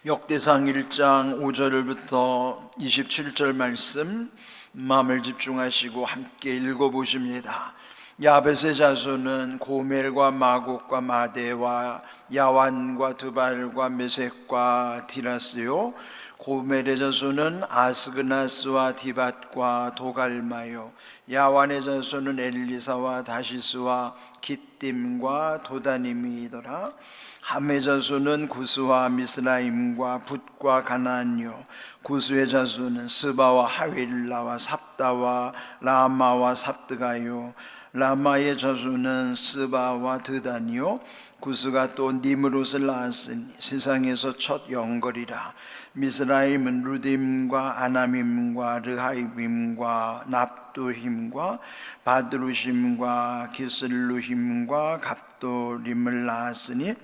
역대상 1장 5절부터 27절 말씀 마음을 집중하시고 함께 읽어보십니다. 야벳의 자손은 고멜과 마곡과 마대와 야완과 두발과 메섹과 디라스요, 고멜의 자손은 아스그나스와 디밧과 도갈마요, 야완의 자손은 엘리사와 다시스와 깃딤과 도다님이더라. 함의 자손은 구스와 미스라임과 붓과 가나안요, 구스의 자손은 스바와 하윌라와 삽다와 라마와 삽드가요, 라마의 자손은 스바와 드다니요, 구스가 또 니므롯을 낳았으니 세상에서 첫 영걸이라. 미스라임은 루딤과 아나밈과 르하이빔과 납두힘과 바드루심과 기슬루힘과 갑도림을 낳았으니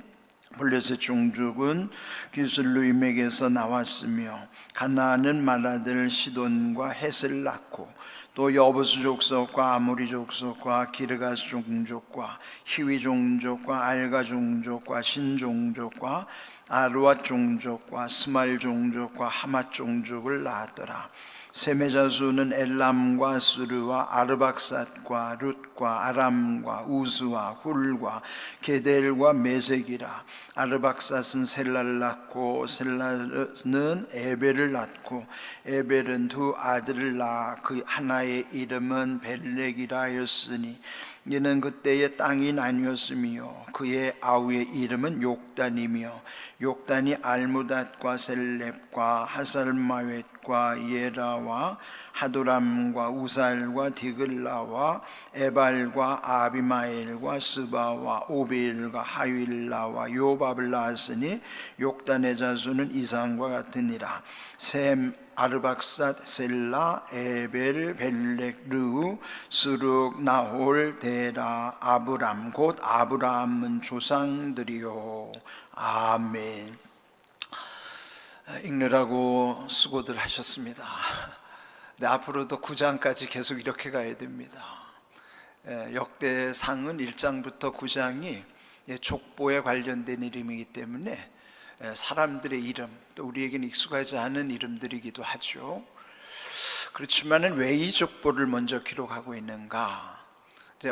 블레셋 종족은 기슬루임에게서 나왔으며, 가나안은 말아들 시돈과 헷을 낳고 또 여부스 족속과 아모리 족속과 기르가스 종족과 히위 종족과 알가 종족과 신 종족과 아르왓 종족과 스말 종족과 하맛 종족을 낳았더라. 셈의 자손은 엘람과 수르와 아르박삿과 룻과 아람과 우스와 훌과 게델과 메색이라. 아르박삿은 셀라를 낳고 셀라는 에벨을 낳고 에벨은 두 아들을 낳아 그 하나의 이름은 벨렉이라 하였으니 이는 그때의 땅이 나뉘었으며 그의 아우의 이름은 욕단이며 욕단이 알무닷과 셀렙과 하살마웻과 예라와 하도람과 우살과 디글라와 에발과 아비마엘과 스바와 오벨과 하윌라와 요밥을 낳았으니 욕단의 자손은 이상과 같으니라. 셈, 아르박삿, 셀라, 에벨, 벨렉, 르우, 스룩, 나홀, 데라, 아브람, 곧 아브라함은 조상들이요. 아멘. 읽느라고 수고들 하셨습니다. 네, 앞으로도 9장까지 계속 이렇게 가야 됩니다. 역대상은 1장부터 9장이 족보에 관련된 이름이기 때문에 사람들의 이름, 또 우리에게는 익숙하지 않은 이름들이기도 하죠. 그렇지만 왜 이 족보를 먼저 기록하고 있는가?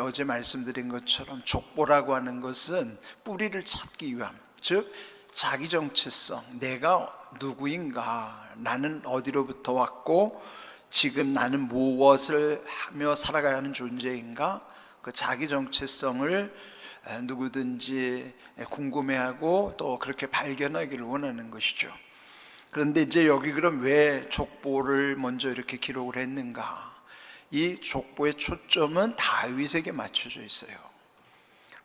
어제 말씀드린 것처럼 족보라고 하는 것은 뿌리를 찾기 위함, 즉 자기 정체성, 내가 누구인가, 나는 어디로부터 왔고 지금 나는 무엇을 하며 살아가야 하는 존재인가, 그 자기 정체성을 누구든지 궁금해하고 또 그렇게 발견하기를 원하는 것이죠. 그런데 이제 여기 그럼 왜 족보를 먼저 이렇게 기록을 했는가? 이 족보의 초점은 다윗에게 맞춰져 있어요.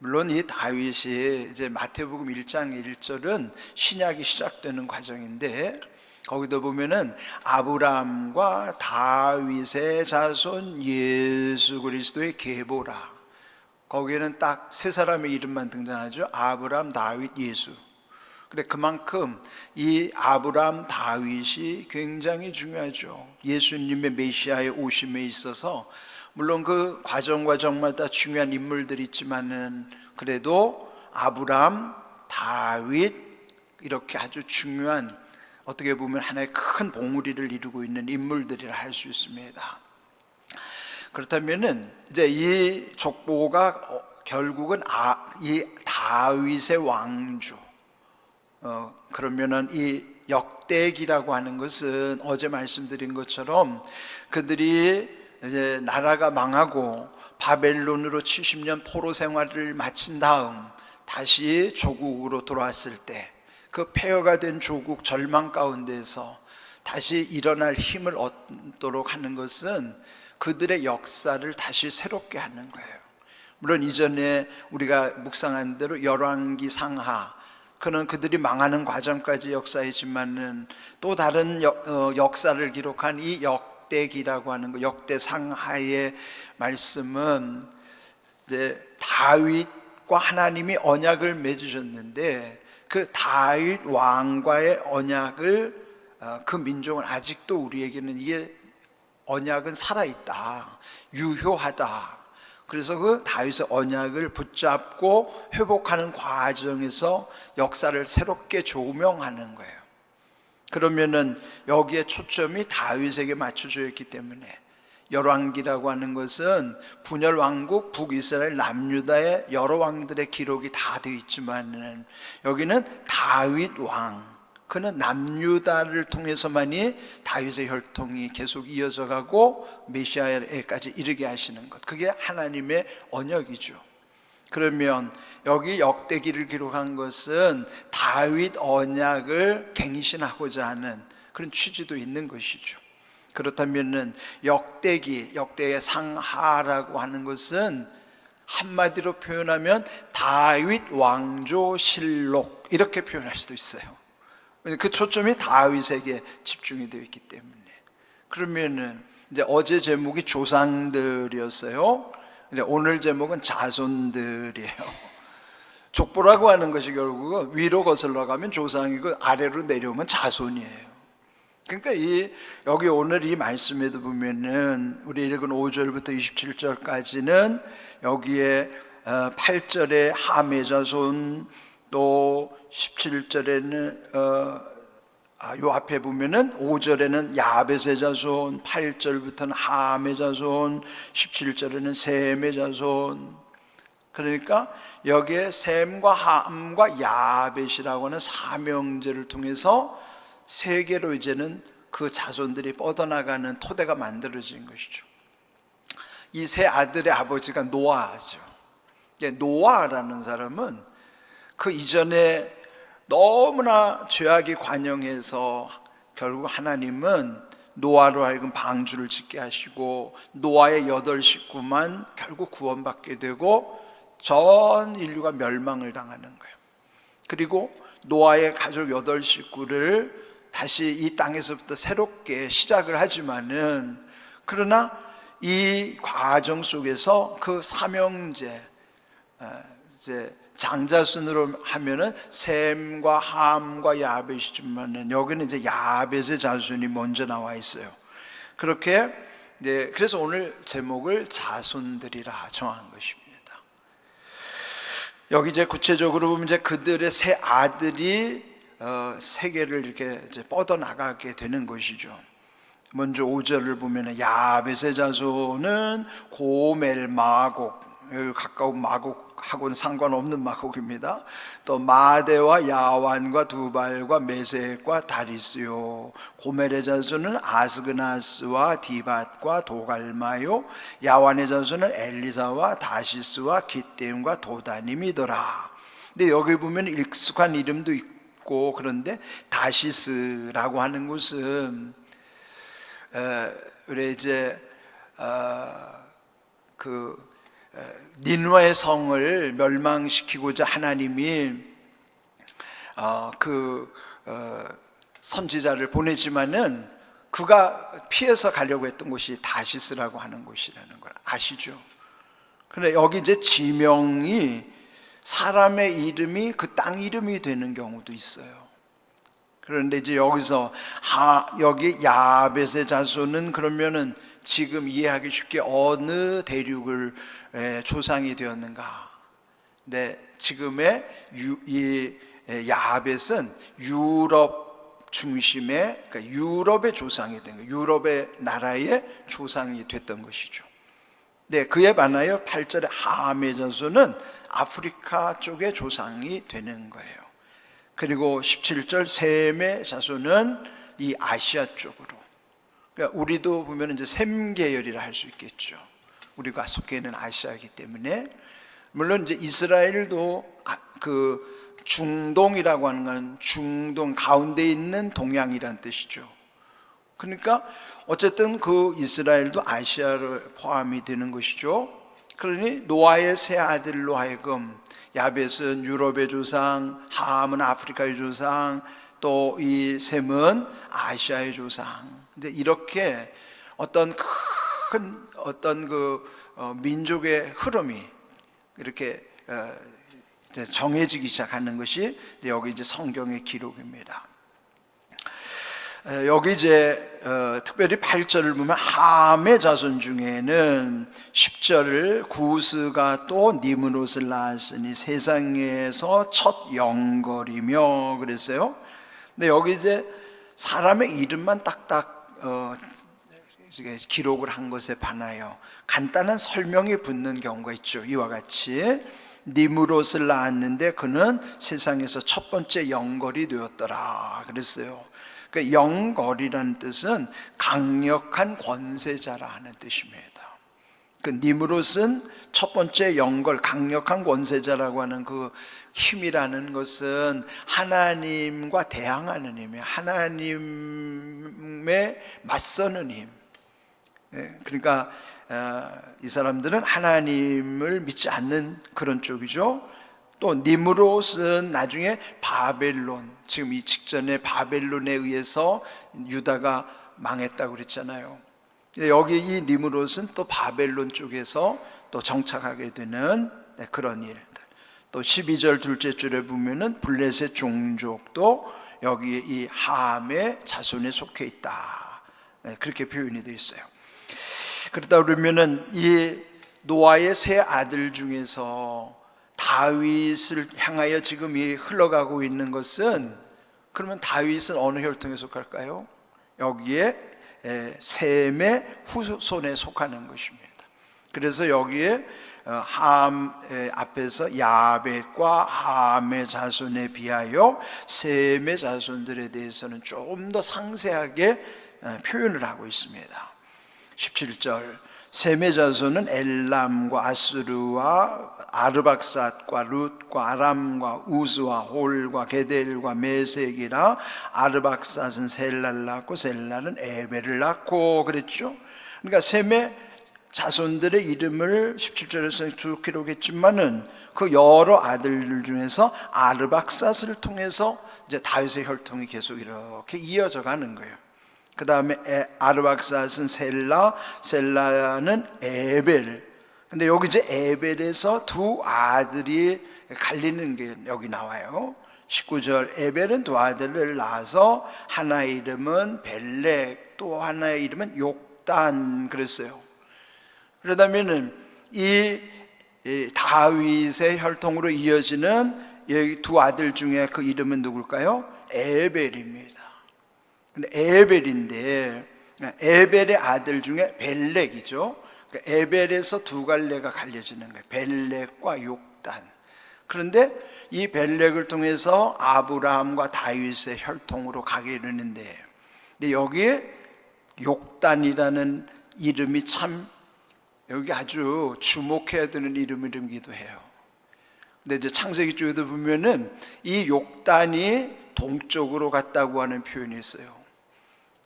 물론 이 다윗이 이제 마태복음 1장 1절은 신약이 시작되는 과정인데, 거기도 보면은 아브라함과 다윗의 자손 예수 그리스도의 계보라. 거기에는 딱 세 사람의 이름만 등장하죠. 아브라함, 다윗, 예수. 그래, 그만큼 이 아브라함, 다윗이 굉장히 중요하죠. 예수님의 메시아의 오심에 있어서 물론 그 과정마다 중요한 인물들이 있지만은 그래도 아브라함, 다윗 이렇게 아주 중요한, 어떻게 보면 하나의 큰 봉우리를 이루고 있는 인물들이라 할 수 있습니다. 그렇다면은 이제 이 족보가 결국은 이 다윗의 왕조, 그러면은 이 역대기라고 하는 것은 어제 말씀드린 것처럼 그들이 이제 나라가 망하고 바벨론으로 70년 포로 생활을 마친 다음 다시 조국으로 돌아왔을 때 그 폐허가 된 조국 절망 가운데서 다시 일어날 힘을 얻도록 하는 것은 그들의 역사를 다시 새롭게 하는 거예요. 물론 이전에 우리가 묵상한 대로 열왕기 상하, 그는 그들이 망하는 과정까지 역사이지만은 또 다른 역사를 기록한 이 역대기라고 하는 거, 역대상하의 말씀은 이제 다윗과 하나님이 언약을 맺으셨는데 그 다윗 왕과의 언약을 그 민족은 아직도 우리에게는 이게 언약은 살아있다, 유효하다. 그래서 그 다윗의 언약을 붙잡고 회복하는 과정에서 역사를 새롭게 조명하는 거예요. 그러면은 여기에 초점이 다윗에게 맞춰져 있기 때문에 열왕기라고 하는 것은 분열 왕국 북이스라엘 남유다의 여러 왕들의 기록이 다 되어 있지만은 여기는 다윗 왕, 그는 남유다를 통해서만이 다윗의 혈통이 계속 이어져 가고 메시아에까지 이르게 하시는 것, 그게 하나님의 언약이죠. 그러면 여기 역대기를 기록한 것은 다윗 언약을 갱신하고자 하는 그런 취지도 있는 것이죠. 그렇다면은 역대의 상하라고 하는 것은 한마디로 표현하면 다윗 왕조실록 이렇게 표현할 수도 있어요. 그 초점이 다윗에게 집중이 되어 있기 때문에. 그러면은 이제 어제 제목이 조상들이었어요. 이제 오늘 제목은 자손들이에요. 족보라고 하는 것이 결국은 위로 거슬러 가면 조상이고 아래로 내려오면 자손이에요. 그러니까 여기 오늘 이 말씀에도 보면은 우리 읽은 5절부터 27절까지는 여기에 8절에 함의 자손, 또 17절에는 요 앞에 보면은 5절에는 야벳의 자손, 8절부터는 함의 자손, 17절에는 셈의 자손. 그러니까 여기에 셈과 함과 야벳이라고 하는 사명제를 통해서 세계로 이제는 그 자손들이 뻗어나가는 토대가 만들어진 것이죠. 이 세 아들의 아버지가 노아죠. 노아라는 사람은 그 이전에 너무나 죄악이 관영해서 결국 하나님은 노아로 하여금 방주를 짓게 하시고 노아의 8 식구만 결국 구원받게 되고 전 인류가 멸망을 당하는 거예요. 그리고 노아의 가족 8 식구를 다시 이 땅에서부터 새롭게 시작을 하지만은, 그러나 이 과정 속에서 그 사명제, 이제 장자순으로 하면은 셈과 함과 야벳이지만은 여기는 이제 야벳의 자손이 먼저 나와 있어요. 그렇게 그래서 오늘 제목을 자손들이라 정한 것입니다. 여기 이제 구체적으로 보면 이제 그들의 세 아들이 세계를 이렇게 이제 뻗어나가게 되는 것이죠. 먼저 5절을 보면 야벳의 자손은 고멜, 마곡, 여기 가까운 마곡하고는 상관없는 마곡입니다. 또 마대와 야완과 두발과 메섹과 다리스요. 고멜의 자손은 아스그나스와 디밧과 도갈마요. 야완의 자손은 엘리사와 다시스와 기뎨과 도다님이더라. 근데 여기 보면 익숙한 이름도 있고, 그런데 다시스라고 하는 곳은 우리 이제 니느웨의 성을 멸망시키고자 하나님이 선지자를 보내지만은 그가 피해서 가려고 했던 곳이 다시스라고 하는 곳이라는 걸 아시죠? 그런데 여기 이제 지명이 사람의 이름이 그 땅 이름이 되는 경우도 있어요. 그런데 이제 여기서 여기 야벳의 자손은 그러면은 지금 이해하기 쉽게 어느 대륙을 조상이 되었는가? 네, 지금의 이 야벳은 유럽 중심의, 그러니까 유럽의 조상이 된 거예요. 유럽의 나라의 조상이 됐던 것이죠. 네, 그에 반하여 8절의 함의 자손은 아프리카 쪽의 조상이 되는 거예요. 그리고 17절 셈의 자손은 이 아시아 쪽으로. 그러니까 우리도 보면 이제 셈 계열이라 할 수 있겠죠. 우리가 속해 있는 아시아이기 때문에. 물론 이제 이스라엘도 그 중동이라고 하는 건 중동 가운데 있는 동양이란 뜻이죠. 그러니까 어쨌든 그 이스라엘도 아시아를 포함이 되는 것이죠. 그러니 노아의 세 아들로 하여금 야벳은 유럽의 조상, 함은 아프리카의 조상, 또 이 셈은 아시아의 조상. 근데 이렇게 어떤 큰 민족의 흐름이 이렇게 정해지기 시작하는 것이 여기 이제 성경의 기록입니다. 여기 이제 특별히 8절을 보면 함의 자손 중에는 10절을 구스가 또 니므롯을 낳았으니 세상에서 첫 영걸이며 그랬어요. 근데 여기 이제 사람의 이름만 딱딱 기록을 한 것에 반하여 간단한 설명이 붙는 경우가 있죠. 이와 같이 니므롯을 낳았는데 그는 세상에서 첫 번째 영걸이 되었더라 그랬어요. 그러니까 영걸이라는 뜻은 강력한 권세자라는 뜻입니다. 그 니므롯은 첫 번째 영걸, 강력한 권세자라고 하는 그 힘이라는 것은 하나님과 대항하는 힘이에요. 하나님에 맞서는 힘. 그러니까 이 사람들은 하나님을 믿지 않는 그런 쪽이죠. 또 니므롯은 나중에 바벨론, 지금 이 직전에 바벨론에 의해서 유다가 망했다고 그랬잖아요. 여기 이 니므롯은 또 바벨론 쪽에서 또 정착하게 되는 그런 일들. 또 12절 둘째 줄에 보면은 블레셋 종족도 여기 이 함의 자손에 속해 있다. 그렇게 표현이 되어 있어요. 그러다 그러면은 이 노아의 세 아들 중에서 다윗을 향하여 지금 이 흘러가고 있는 것은, 그러면 다윗은 어느 혈통에 속할까요? 여기에 셈의 후손에 속하는 것입니다. 그래서 여기에 함 앞에서 야벳과 함의 자손에 비하여 셈의 자손들에 대해서는 조금 더 상세하게 표현을 하고 있습니다. 17절 셈의 자손은 엘람과 아수르와 아르박삿과 룻과 아람과 우스와 홀과 게델과 메색이라. 아르박삿은 셀라를 낳고 셀라는 에벨을 낳고 그랬죠. 그러니까 셈의 자손들의 이름을 17절에서 쭉 기록했지만은 그 여러 아들들 중에서 아르박삿을 통해서 이제 다윗의 혈통이 계속 이렇게 이어져 가는 거예요. 그 다음에 아르박삿은 셀라, 셀라는 에벨. 근데 여기 이제 에벨에서 두 아들이 갈리는 게 여기 나와요. 19절 에벨은 두 아들을 낳아서 하나의 이름은 벨렉, 또 하나의 이름은 욕단 그랬어요. 그러다면은 이 다윗의 혈통으로 이어지는 이 두 아들 중에 그 이름은 누굴까요? 에벨입니다. 근데 에벨인데 에벨의 아들 중에 벨렉이죠. 그러니까 에벨에서 두 갈래가 갈려지는 거예요. 벨렉과 욕단. 그런데 이 벨렉을 통해서 아브라함과 다윗의 혈통으로 가게 되는데, 근데 여기에 욕단이라는 이름이 참 여기 아주 주목해야 되는 이름이기도 해요. 근데 이제 창세기 쪽에도 보면은 이 욕단이 동쪽으로 갔다고 하는 표현이 있어요.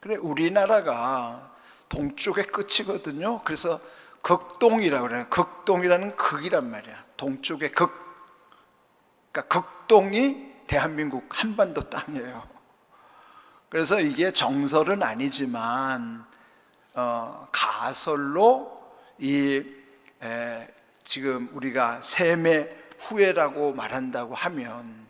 그래, 우리나라가 동쪽의 끝이거든요. 그래서 극동이라고 그래요. 극동이라는 극이란 말이야. 동쪽의 극. 그러니까 극동이 대한민국 한반도 땅이에요. 그래서 이게 정설은 아니지만 가설로 지금 우리가 셈의 후예라고 말한다고 하면,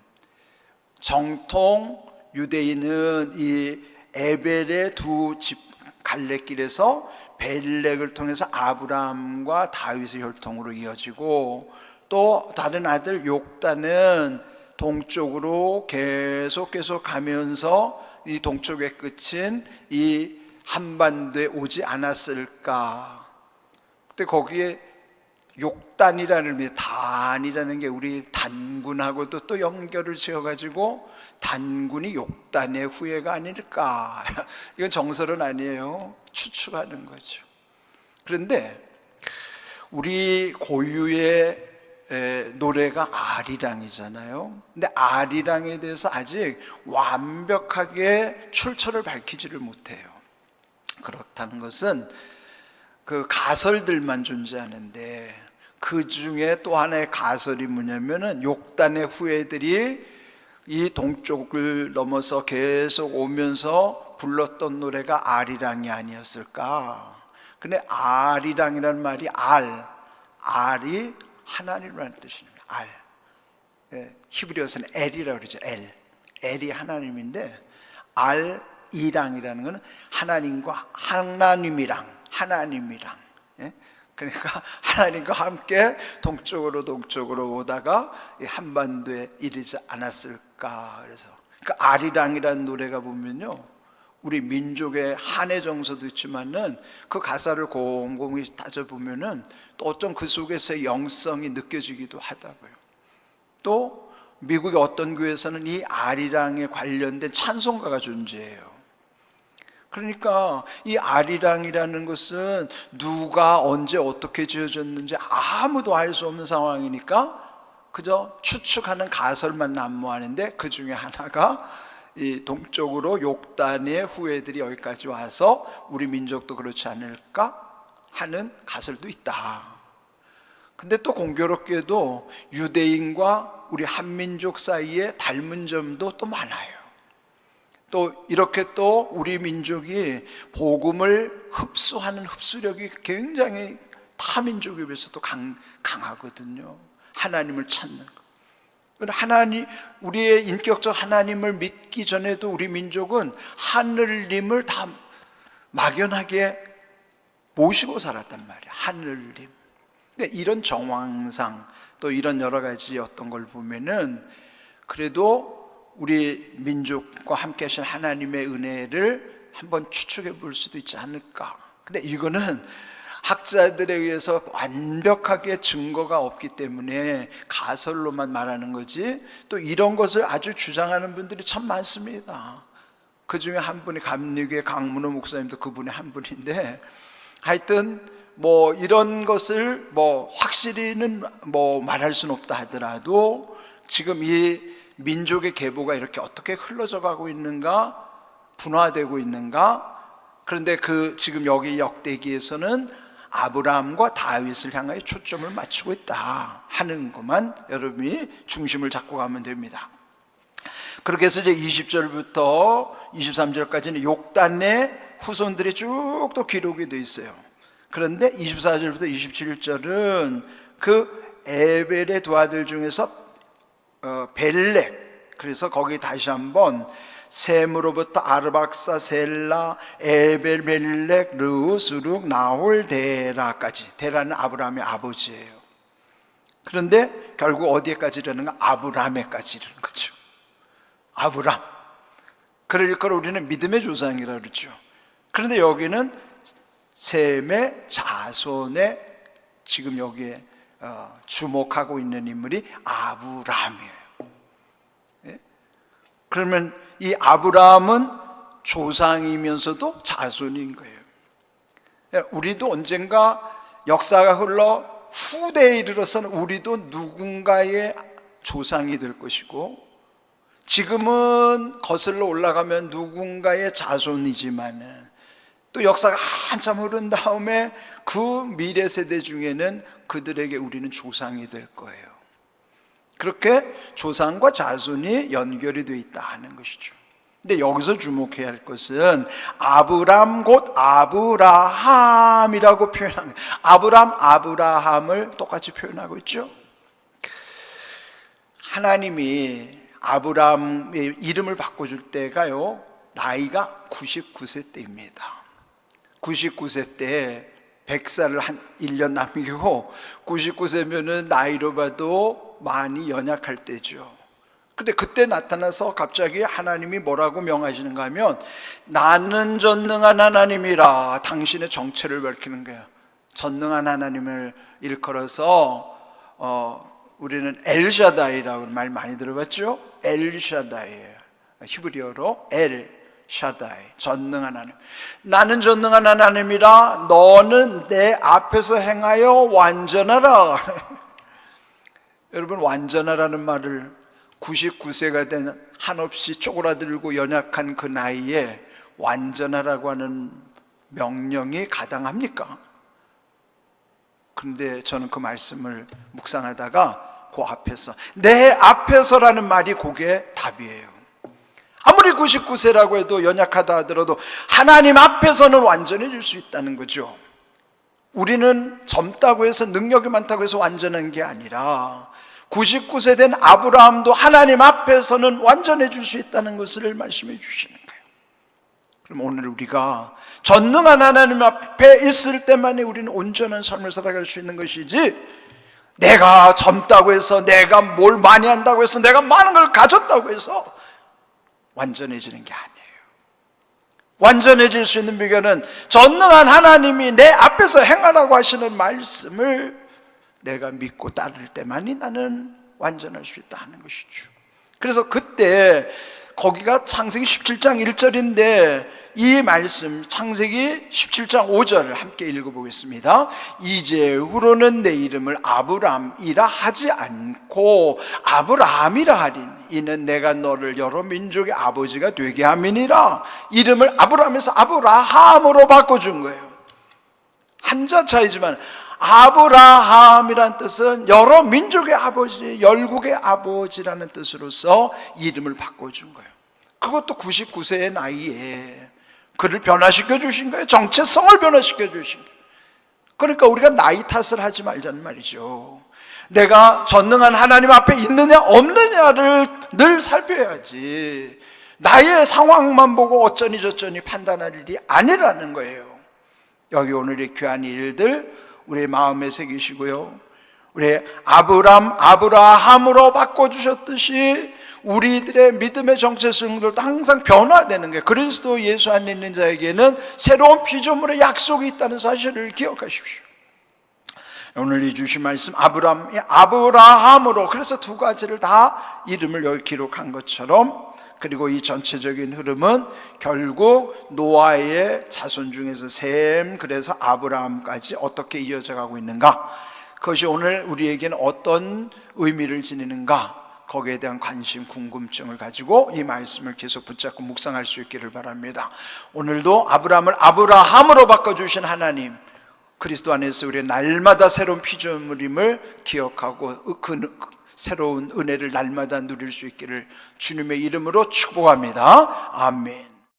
정통 유대인은 이 에벨의 두 집 갈래길에서 벨렉을 통해서 아브라함과 다윗의 혈통으로 이어지고, 또 다른 아들 욕단은 동쪽으로 계속 가면서 이 동쪽의 끝인 이 한반도에 오지 않았을까. 근데 거기에 욕단이라는 의미, 단이라는 게 우리 단군하고도 또 연결을 지어가지고 단군이 욕단의 후예가 아닐까. 이건 정설은 아니에요. 추측하는 거죠. 그런데 우리 고유의 노래가 아리랑이잖아요. 근데 아리랑에 대해서 아직 완벽하게 출처를 밝히지를 못해요. 그렇다는 것은 그 가설들만 존재하는데, 그 중에 또 하나의 가설이 뭐냐면은 욕단의 후예들이 이 동쪽을 넘어서 계속 오면서 불렀던 노래가 아리랑이 아니었을까. 근데 아리랑이라는 말이 알이 하나님이라는 뜻입니다. 히브리어에서는 엘이라고 그러죠. 엘이 하나님인데, 이랑이라는 것은 하나님이랑 그러니까 하나님과 함께 동쪽으로 오다가 한반도에 이르지 않았을까. 그래서 그 아리랑이라는 노래가 보면요, 우리 민족의 한의 정서도 있지만은 그 가사를 곰곰이 따져보면은 또 어떤 그 속에서의 영성이 느껴지기도 하다고요. 또 미국의 어떤 교회에서는 이 아리랑에 관련된 찬송가가 존재해요. 그러니까 이 아리랑이라는 것은 누가 언제 어떻게 지어졌는지 아무도 알 수 없는 상황이니까 그저 추측하는 가설만 난무하는데, 그 중에 하나가 이 동쪽으로 욕단의 후예들이 여기까지 와서 우리 민족도 그렇지 않을까 하는 가설도 있다. 근데 또 공교롭게도 유대인과 우리 한민족 사이에 닮은 점도 또 많아요. 또 이렇게 또 우리 민족이 복음을 흡수하는 흡수력이 굉장히 타 민족에 비해서도 강하거든요. 하나님을 찾는 것. 하나님, 우리의 인격적 하나님을 믿기 전에도 우리 민족은 하늘님을 다 막연하게 모시고 살았단 말이에요. 하늘님. 근데 이런 정황상 또 이런 여러 가지 어떤 걸 보면은 그래도 우리 민족과 함께 하신 하나님의 은혜를 한번 추측해 볼 수도 있지 않을까. 근데 이거는 학자들에 의해서 완벽하게 증거가 없기 때문에 가설로만 말하는 거지, 또 이런 것을 아주 주장하는 분들이 참 많습니다. 그 중에 한 분이 감리교회 강문호 목사님도 그분의 한 분인데, 하여튼 뭐 이런 것을 뭐 확실히는 뭐 말할 수는 없다 하더라도 지금 이 민족의 계보가 이렇게 어떻게 흘러져 가고 있는가, 분화되고 있는가. 그런데 그 지금 여기 역대기에서는 아브라함과 다윗을 향하여 초점을 맞추고 있다 하는 것만 여러분이 중심을 잡고 가면 됩니다. 그렇게 해서 이제 20절부터 23절까지는 욕단의 후손들이 쭉 또 기록이 되어 있어요. 그런데 24절부터 27절은 그 에벨의 두 아들 중에서 벨렉, 그래서 거기 다시 한번 셈으로부터 아르박사, 셀라, 에벨, 벨렉, 르우, 수룩, 나홀, 데라까지. 데라는 아브라함의 아버지예요. 그런데 결국 어디에까지 이르는가? 아브라함에까지 이르는 거죠. 아브람. 그러니까 우리는 믿음의 조상이라고 그러죠. 그런데 여기는 셈의 자손에 지금 여기에 주목하고 있는 인물이 아브라함이에요. 그러면 이 아브라함은 조상이면서도 자손인 거예요. 우리도 언젠가 역사가 흘러 후대에 이르러서는 우리도 누군가의 조상이 될 것이고, 지금은 거슬러 올라가면 누군가의 자손이지만은 또 역사가 한참 흐른 다음에 그 미래 세대 중에는 그들에게 우리는 조상이 될 거예요. 그렇게 조상과 자손이 연결이 되어 있다 하는 것이죠. 근데 여기서 주목해야 할 것은 아브람 곧 아브라함이라고 표현한 거예요. 아브라함을 똑같이 표현하고 있죠. 하나님이 아브라함의 이름을 바꿔줄 때가요, 나이가 99세 때입니다. 99세 때 100살을 한 1년 남기고 99세면은 나이로 봐도 많이 연약할 때죠. 근데 그때 나타나서 갑자기 하나님이 뭐라고 명하시는가 하면 나는 전능한 하나님이라 당신의 정체를 밝히는 거예요. 전능한 하나님을 일컬어서 우리는 엘샤다이라고 말 많이 들어봤죠? 엘샤다이예요. 히브리어로 엘샤다이, 전능한 하나님. 나는 전능한 하나님이라 너는 내 앞에서 행하여 완전하라. 여러분, 완전하라는 말을 99세가 된 한없이 쪼그라들고 연약한 그 나이에 완전하라고 하는 명령이 가당합니까? 그런데 저는 그 말씀을 묵상하다가 그 앞에서, 내 앞에서라는 말이 그게 답이에요. 아무리 99세라고 해도 연약하다 하더라도 하나님 앞에서는 완전해질 수 있다는 거죠. 우리는 젊다고 해서 능력이 많다고 해서 완전한 게 아니라 99세 된 아브라함도 하나님 앞에서는 완전해질 수 있다는 것을 말씀해 주시는 거예요. 그럼 오늘 우리가 전능한 하나님 앞에 있을 때만이 우리는 온전한 삶을 살아갈 수 있는 것이지, 내가 젊다고 해서, 내가 뭘 많이 한다고 해서, 내가 많은 걸 가졌다고 해서 완전해지는 게 아니에요. 완전해질 수 있는 비결은 전능한 하나님이 내 앞에서 행하라고 하시는 말씀을 내가 믿고 따를 때만이 나는 완전할 수 있다 하는 것이죠. 그래서 그때 거기가 창세기 17장 1절인데 이 말씀 창세기 17장 5절을 함께 읽어보겠습니다. 이제후로는 내 이름을 아브람이라 하지 않고 아브라함이라 하리니 이는 내가 너를 여러 민족의 아버지가 되게 함이니라. 이름을 아브람에서 아브라함으로 바꿔준 거예요. 한자 차이지만 아브라함이란 뜻은 여러 민족의 아버지, 열국의 아버지라는 뜻으로서 이름을 바꿔준 거예요. 그것도 99세의 나이에 그를 변화시켜 주신 거예요. 정체성을 변화시켜 주신 거예요. 그러니까 우리가 나이 탓을 하지 말자는 말이죠. 내가 전능한 하나님 앞에 있느냐 없느냐를 늘 살펴야지, 나의 상황만 보고 어쩌니 저쩌니 판단할 일이 아니라는 거예요. 여기 오늘의 귀한 일들 우리의 마음에 새기시고요, 우리 아브라함으로 바꿔주셨듯이 우리들의 믿음의 정체성들도 항상 변화되는 게, 그리스도 예수 안에 있는 자에게는 새로운 피조물의 약속이 있다는 사실을 기억하십시오. 오늘 이 주신 말씀 아브라함으로, 그래서 두 가지를 다 이름을 여기 기록한 것처럼, 그리고 이 전체적인 흐름은 결국 노아의 자손 중에서 셈, 그래서 아브라함까지 어떻게 이어져 가고 있는가, 그것이 오늘 우리에게는 어떤 의미를 지니는가, 거기에 대한 관심, 궁금증을 가지고 이 말씀을 계속 붙잡고 묵상할 수 있기를 바랍니다. 오늘도 아브라함을 아브라함으로 바꿔주신 하나님, 그리스도 안에서 우리의 날마다 새로운 피조물임을 기억하고 그 새로운 은혜를 날마다 누릴 수 있기를 주님의 이름으로 축복합니다. 아멘.